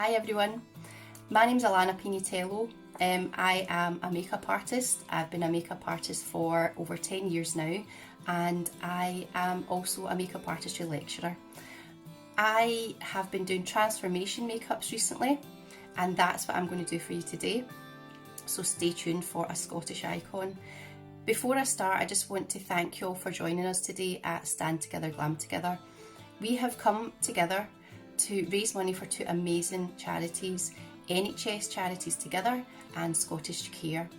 Hi everyone, my name's Alana Pinitello. I am a makeup artist. I've been a makeup artist for over 10 years now, and I am also a makeup artistry lecturer. I have been doing transformation makeups recently, and that's what I'm going to do for you today. So stay tuned for a Scottish icon. Before I start, I just want to thank you all for joining us today at Stand Together, Glam Together. We have come together to raise money for two amazing charities, NHS Charities Together and Scottish Care.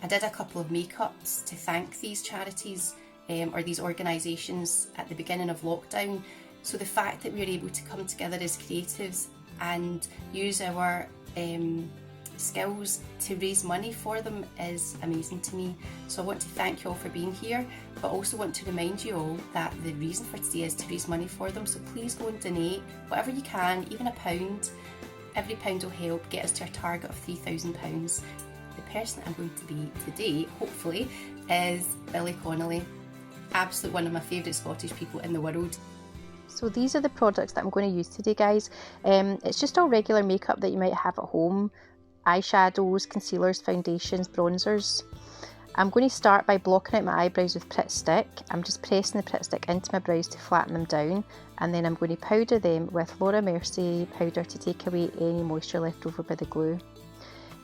I did a couple of makeups to thank these charities or these organisations at the beginning of lockdown. So the fact that we were able to come together as creatives and use our skills to raise money for them is amazing to me. So I want to thank you all for being here, but also want to remind you all that the reason for today is to raise money for them. So please go and donate whatever you can, even £1. Every pound will help get us to our target of £3,000. The person I'm going to be today, hopefully, is Billy Connolly. Absolutely one of my favourite Scottish people in the world. So these are the products that I'm going to use today, guys. It's just all regular makeup that you might have at home. Eyeshadows, concealers, foundations, bronzers. I'm going to start by blocking out my eyebrows with Pritt Stick. I'm just pressing the Pritt Stick into my brows to flatten them down, and then I'm going to powder them with Laura Mercier powder to take away any moisture left over by the glue.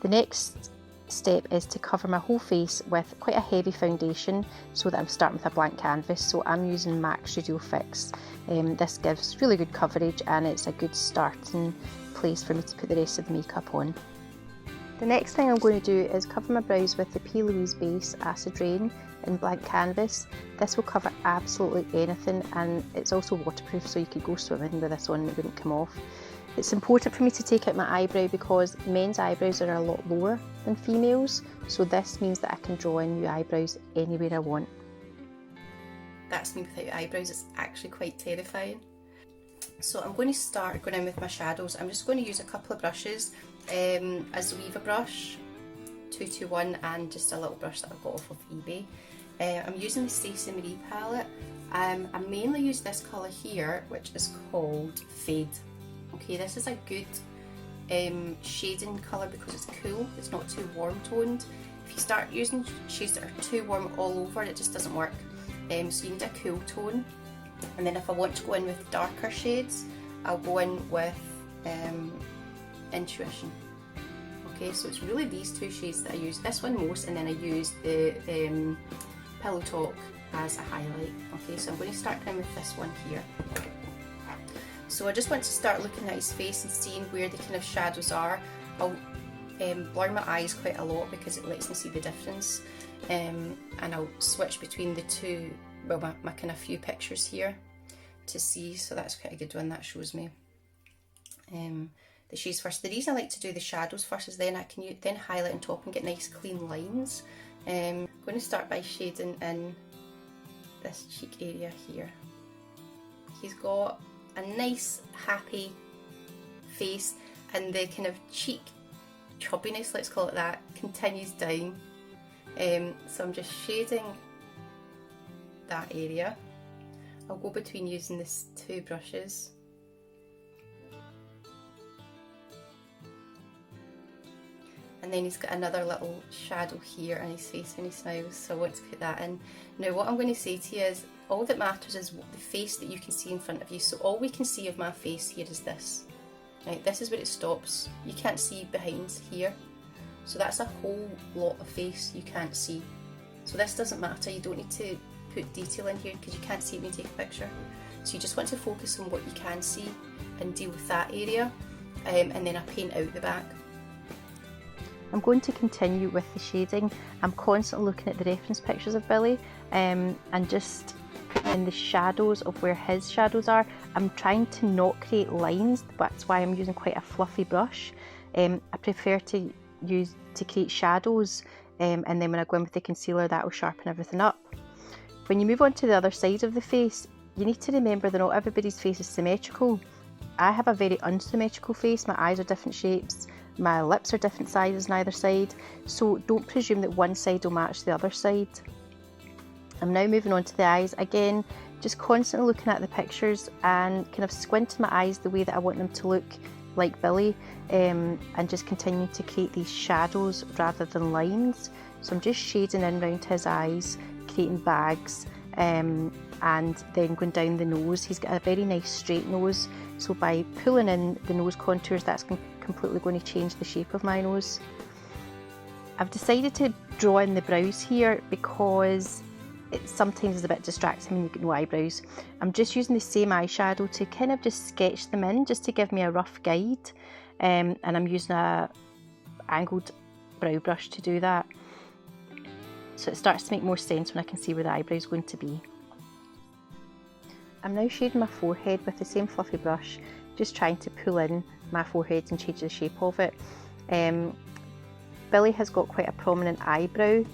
The next step is to cover my whole face with quite a heavy foundation so that I'm starting with a blank canvas. So I'm using MAC Studio Fix. This gives really good coverage and it's a good starting place for me to put the rest of the makeup on. The next thing I'm going to do is cover my brows with the P. Louise Base Acid Rain in blank canvas. This will cover absolutely anything, and it's also waterproof, so you could go swimming with this on and it wouldn't come off. It's important for me to take out my eyebrow because men's eyebrows are a lot lower than females, so this means that I can draw in new eyebrows anywhere I want. That's me without eyebrows. It's actually quite terrifying. So I'm going to start going in with my shadows. I'm just going to use a couple of brushes, a Zoeva brush, 221, and just a little brush that I got off of eBay. I'm using the Stacey Marie palette. I mainly use this colour here, which is called Fade. Okay, this is a good shading colour because it's cool, it's not too warm toned. If you start using shades that are too warm all over, it just doesn't work. So you need a cool tone. And then if I want to go in with darker shades, I'll go in with Intuition. Okay, so it's really these two shades that I use, this one most, and then I use the Pillow Talk as a highlight. Okay, so I'm going to start in with this one here. So I just want to start looking at his face and seeing where the kind of shadows are. I'll blur my eyes quite a lot because it lets me see the difference, and I'll switch between the two, well, my kind of few pictures here to see, so that's quite a good one. That shows me the shades first. The reason I like to do the shadows first is then I can then highlight on top and get nice clean lines. I'm going to start by shading in this cheek area here. He's got a nice happy face, and the kind of cheek chubbiness, let's call it that, continues down. So I'm just shading that area. I'll go between using these two brushes. And then he's got another little shadow here on his face when he smiles, so I want to put that in. Now what I'm going to say to you is, all that matters is the face that you can see in front of you. So all we can see of my face here is this. Right, this is where it stops. You can't see behind here. So that's a whole lot of face you can't see. So this doesn't matter, you don't need to put detail in here because you can't see it when you take a picture. So you just want to focus on what you can see and deal with that area, and then I paint out the back. I'm going to continue with the shading. I'm constantly looking at the reference pictures of Billy and just putting in the shadows of where his shadows are. I'm trying to not create lines, that's why I'm using quite a fluffy brush. I prefer to create shadows, and then when I go in with the concealer, that will sharpen everything up. When you move on to the other side of the face, you need to remember that not everybody's face is symmetrical. I have a very unsymmetrical face. My eyes are different shapes, my lips are different sizes on either side, so don't presume that one side will match the other side. I'm now moving on to the eyes. Again, just constantly looking at the pictures and kind of squinting my eyes the way that I want them to look like Billy, and just continue to create these shadows rather than lines. So I'm just shading in around his eyes, creating bags, and then going down the nose. He's got a very nice straight nose, so by pulling in the nose contours, that's completely going to change the shape of my nose. I've decided to draw in the brows here because it sometimes is a bit distracting when you get no eyebrows. I'm just using the same eyeshadow to kind of just sketch them in, just to give me a rough guide, and I'm using a angled brow brush to do that. So it starts to make more sense when I can see where the eyebrow is going to be. I'm now shading my forehead with the same fluffy brush, just trying to pull in my forehead and change the shape of it. Billy has got quite a prominent eyebrow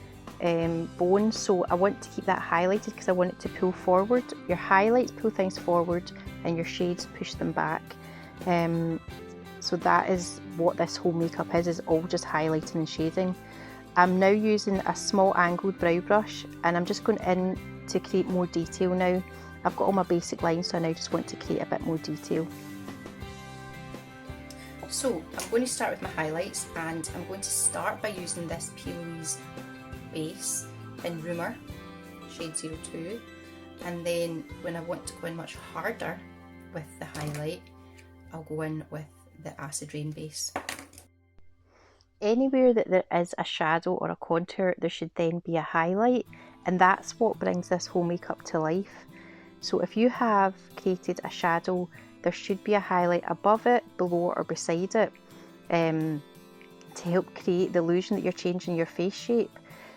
bone, so I want to keep that highlighted because I want it to pull forward. Your highlights pull things forward and your shades push them back. So that is what this whole makeup is all just highlighting and shading. I'm now using a small angled brow brush and I'm just going in to create more detail now. I've got all my basic lines, so I now just want to create a bit more detail. So I'm going to start with my highlights, and I'm going to start by using this P. Louise base in Rumour, shade 02, and then when I want to go in much harder with the highlight, I'll go in with the Acid Rain base. Anywhere that there is a shadow or a contour, there should then be a highlight, and that's what brings this whole makeup to life. So if you have created a shadow, there should be a highlight above it, below or beside it, to help create the illusion that you're changing your face shape.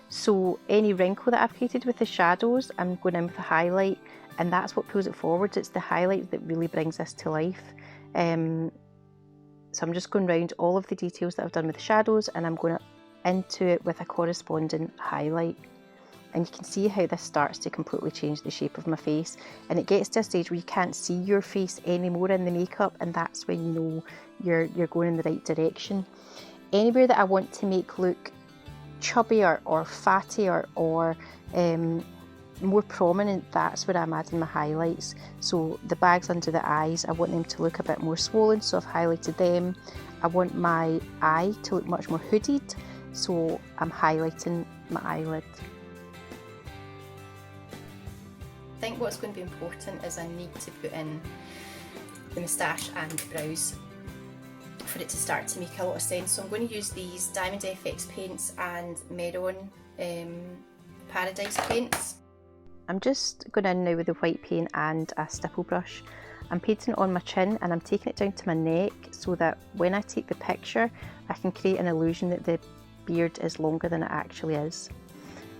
So any wrinkle that I've created with the shadows, I'm going in with a highlight, and that's what pulls it forward. It's the highlight that really brings this to life. So I'm just going round all of the details that I've done with the shadows, and I'm going into it with a corresponding highlight. And you can see how this starts to completely change the shape of my face, and it gets to a stage where you can't see your face anymore in the makeup, and that's when you know you're going in the right direction. Anywhere that I want to make look chubbier or fattier or more prominent, that's where I'm adding my highlights. So the bags under the eyes, I want them to look a bit more swollen, so I've highlighted them. I want my eye to look much more hooded, so I'm highlighting my eyelid. I think what's going to be important is I need to put in the moustache and the brows for it to start to make a lot of sense. So I'm going to use these Diamond FX paints and Meron Paradise paints. I'm just going in now with the white paint and a stipple brush. I'm painting it on my chin and I'm taking it down to my neck so that when I take the picture I can create an illusion that the beard is longer than it actually is.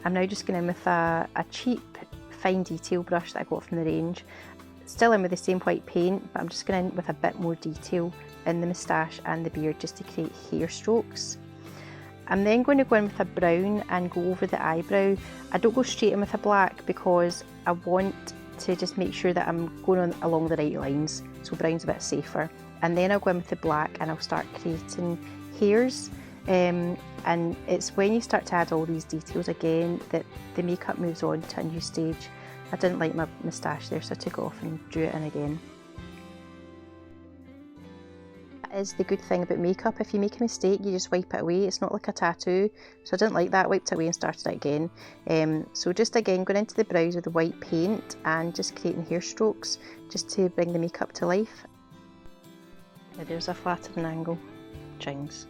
I'm now just going in with a cheap fine detail brush that I got from the range. Still in with the same white paint, but I'm just going in with a bit more detail in the moustache and the beard just to create hair strokes. I'm then going to go in with a brown and go over the eyebrow. I don't go straight in with a black because I want to just make sure that I'm going along the right lines, so brown's a bit safer. And then I'll go in with the black and I'll start creating hairs. And it's when you start to add all these details again that the makeup moves on to a new stage. I didn't like my moustache there, so I took it off and drew it in again. That is the good thing about makeup. If you make a mistake, you just wipe it away. It's not like a tattoo, so I didn't like that. Wiped it away and started it again. So just again going into the brows with the white paint and just creating hair strokes just to bring the makeup to life. Yeah, there's a flat at an angle. Chings.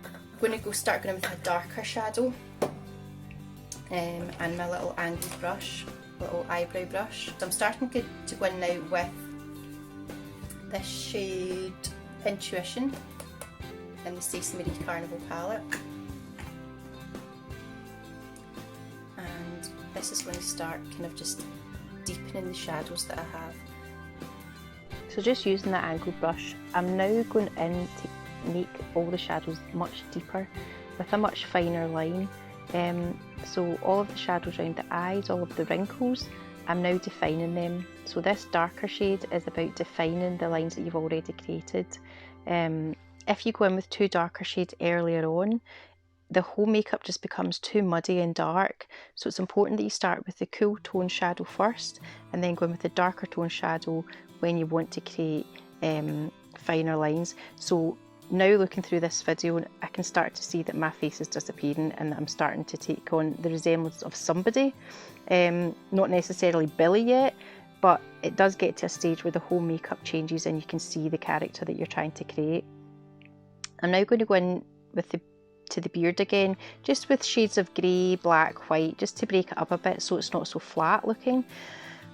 I'm going to start going in with a darker shadow and my little angled brush, little eyebrow brush. So I'm starting to go in now with this shade Intuition in the Stacey Marie Carnival palette, and this is going to start kind of just deepening the shadows that I have. So just using that angled brush, I'm now going in to make all the shadows much deeper with a much finer line. So all of the shadows around the eyes, all of the wrinkles, I'm now defining them. So this darker shade is about defining the lines that you've already created. If you go in with two darker shades earlier on, the whole makeup just becomes too muddy and dark. So it's important that you start with the cool tone shadow first and then go in with the darker tone shadow when you want to create finer lines. So now looking through this video, I can start to see that my face is disappearing and that I'm starting to take on the resemblance of somebody. Not necessarily Billy yet, but it does get to a stage where the whole makeup changes and you can see the character that you're trying to create. I'm now going to go in with to the beard again, just with shades of grey, black, white, just to break it up a bit so it's not so flat looking.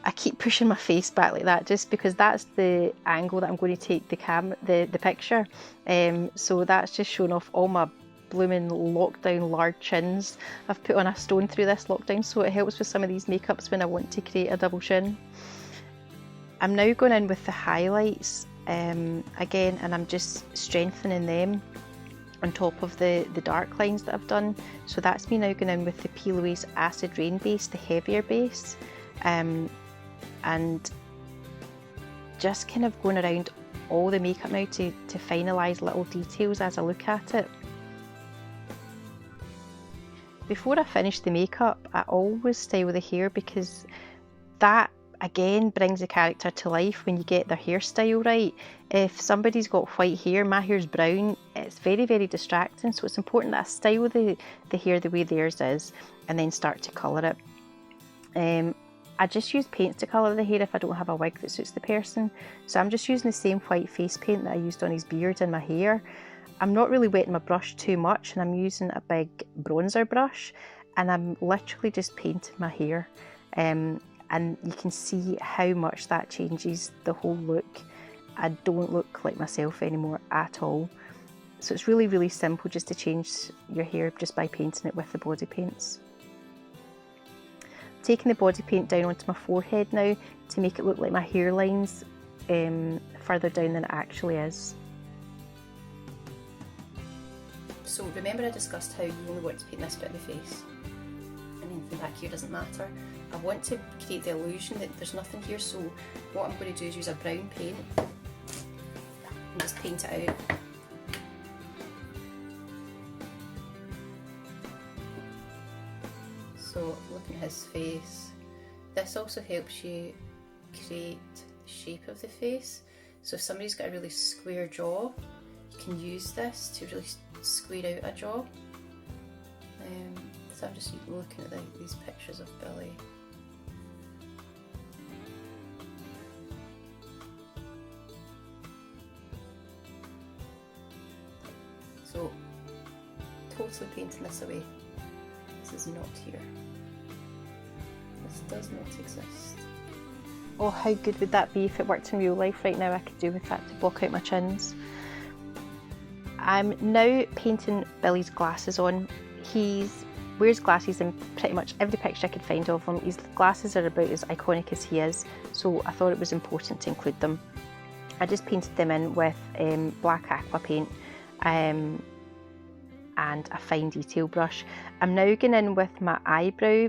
I keep pushing my face back like that just because that's the angle that I'm going to take the picture. So that's just showing off all my blooming lockdown large chins. I've put on a stone through this lockdown, so it helps with some of these makeups when I want to create a double chin. I'm now going in with the highlights again, and I'm just strengthening them on top of the dark lines that I've done. So that's me now going in with the Peel Away's Acid Rain base, the heavier base. And just kind of going around all the makeup now to finalise little details as I look at it. Before I finish the makeup, I always style the hair because that again brings the character to life when you get their hairstyle right. If somebody's got white hair, my hair's brown, it's very, very distracting, so it's important that I style the hair the way theirs is and then start to colour it. I just use paints to colour the hair if I don't have a wig that suits the person. So I'm just using the same white face paint that I used on his beard and my hair. I'm not really wetting my brush too much, and I'm using a big bronzer brush, and I'm literally just painting my hair. And you can see how much that changes the whole look. I don't look like myself anymore at all. So it's really, really simple just to change your hair just by painting it with the body paints. Taking the body paint down onto my forehead now to make it look like my hairline's further down than it actually is. So remember I discussed how you only want to paint this bit of the face and anything back here doesn't matter. I want to create the illusion that there's nothing here, so what I'm going to do is use a brown paint and just paint it out. So looking at his face, this also helps you create the shape of the face. So if somebody's got a really square jaw, you can use this to really square out a jaw. So I'm just looking at these pictures of Billy. So totally painting this away. This is not here. This does not exist. Oh, how good would that be if it worked in real life right now? I could do with that to block out my chins. I'm now painting Billy's glasses on. He wears glasses in pretty much every picture I could find of him. His glasses are about as iconic as he is, so I thought it was important to include them. I just painted them in with black aqua paint and a fine detail brush. I'm now going in with my eyebrow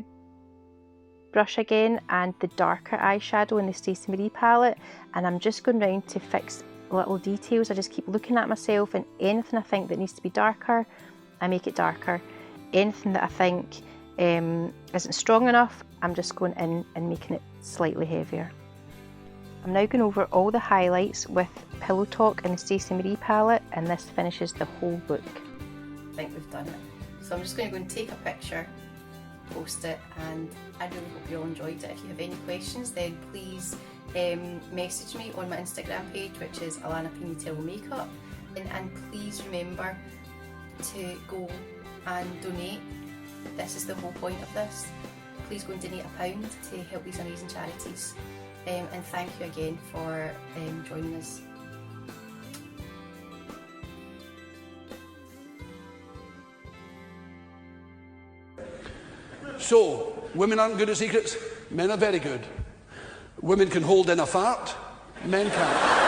brush again and the darker eyeshadow in the Stacey Marie palette, and I'm just going round to fix little details. I just keep looking at myself, and anything I think that needs to be darker, I make it darker. Anything that I think isn't strong enough, I'm just going in and making it slightly heavier. I'm now going over all the highlights with Pillow Talk in the Stacey Marie palette, and this finishes the whole look. I think we've done it. So I'm just going to go and take a picture, post it, and I really hope you all enjoyed it. If you have any questions, then please message me on my Instagram page, which is Alana Pinatello Makeup, and please remember to go and donate. This is the whole point of this. Please go and donate £1 to help these amazing charities, and thank you again for joining us. So, women aren't good at secrets, men are very good. Women can hold in a fart, men can't.